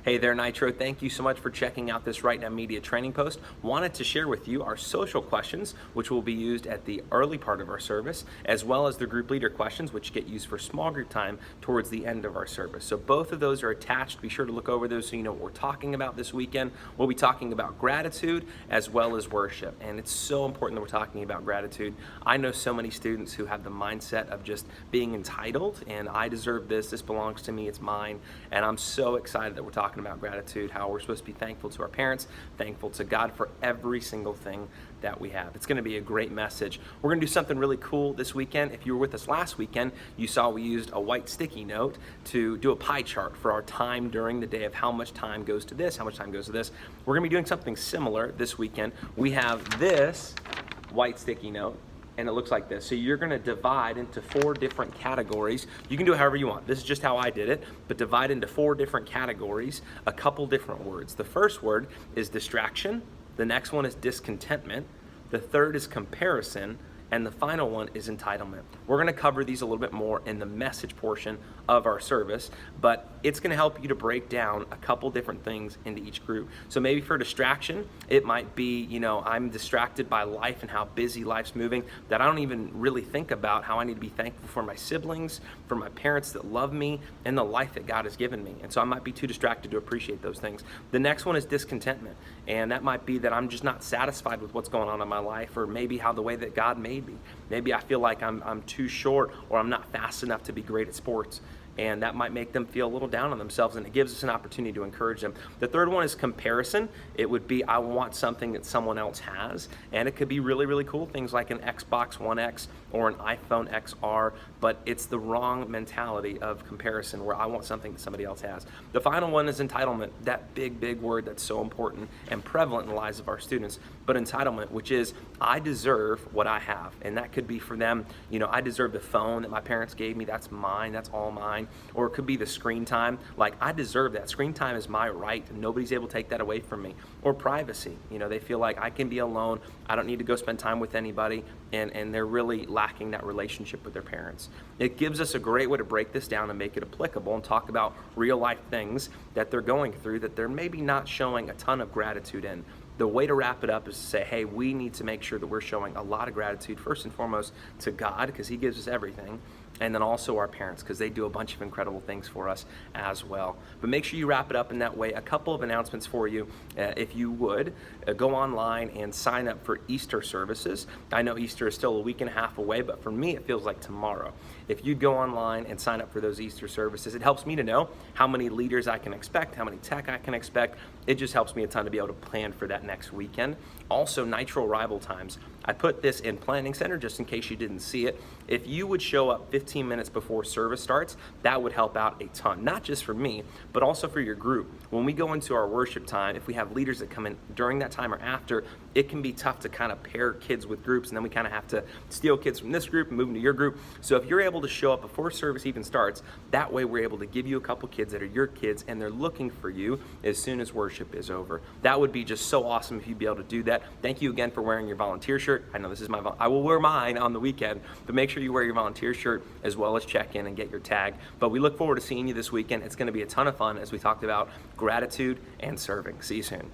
Hey there, Nitro. Thank you so much for checking out this Right Now Media training post. Wanted to share with you our social questions, which will be used at the early part of our service, as well as the group leader questions, which get used for small group time towards the end of our service. So both of those are attached. Be sure to look over those so you know what we're talking about this weekend. We'll be talking about gratitude as well as worship. And it's so important that we're talking about gratitude. I know so many students who have the mindset of just being entitled, and I deserve this belongs to me, it's mine. And I'm so excited that we're talking about gratitude, how we're supposed to be thankful to our parents, thankful to God for every single thing that we have. It's going to be a great message. We're going to do something really cool this weekend. If you were with us last weekend, you saw we used a white sticky note to do a pie chart for our time during the day of how much time goes to this, how much time goes to this. We're going to be doing something similar this weekend. We have this white sticky note, and it looks like this. So you're gonna divide into 4 different categories. You can do it however you want. This is just how I did it, but divide into 4 different categories, a couple different words. The first word is distraction. The next one is discontentment. The third is comparison. And the final one is entitlement. We're gonna cover these a little bit more in the message portion of our service, but it's gonna help you to break down a couple different things into each group. So maybe for distraction, it might be, I'm distracted by life and how busy life's moving that I don't even really think about how I need to be thankful for my siblings, for my parents that love me, and the life that God has given me. And so I might be too distracted to appreciate those things. The next one is discontentment. And that might be that I'm just not satisfied with what's going on in my life, or maybe how the way that God made me. Maybe I feel like I'm too short, or I'm not fast enough to be great at sports. And that might make them feel a little down on themselves, and it gives us an opportunity to encourage them. The third one is comparison. It would be I want something that someone else has, and it could be really, really cool things like an Xbox One X or an iPhone XR, but it's the wrong mentality of comparison where I want something that somebody else has. The final one is entitlement, that big word that's so important and prevalent in the lives of our students, but entitlement, which is I deserve what I have. And that could be for them, I deserve the phone that my parents gave me, that's mine, that's all mine. Or it could be the screen time, like I deserve that. Screen time is my right, and nobody's able to take that away from me. Or privacy, they feel like I can be alone, I don't need to go spend time with anybody, and they're really lacking that relationship with their parents. It gives us a great way to break this down and make it applicable and talk about real life things that they're going through that they're maybe not showing a ton of gratitude in. The way to wrap it up is to say, hey, we need to make sure that we're showing a lot of gratitude, first and foremost, to God, because He gives us everything, and then also our parents, because they do a bunch of incredible things for us as well. But make sure you wrap it up in that way. A couple of announcements for you. If you would, go online and sign up for Easter services. I know Easter is still a week and a half away, but for me, it feels like tomorrow. If you'd go online and sign up for those Easter services, it helps me to know how many leaders I can expect, how many tech I can expect. It just helps me a ton to be able to plan for that next weekend. Also, Nitro arrival times. I put this in Planning Center just in case you didn't see it. If you would show up 15 minutes before service starts, that would help out a ton, not just for me, but also for your group. When we go into our worship time, if we have leaders that come in during that time or after, it can be tough to kind of pair kids with groups, and then we kind of have to steal kids from this group and move them to your group. So if you're able to show up before service even starts, that way we're able to give you a couple kids that are your kids, and they're looking for you as soon as worship is over. That would be just so awesome if you'd be able to do that. Thank you again for wearing your volunteer shirt. I know this is I will wear mine on the weekend, but make sure you wear your volunteer shirt as well as check in and get your tag. But we look forward to seeing you this weekend. It's going to be a ton of fun as we talked about gratitude and serving. See you soon.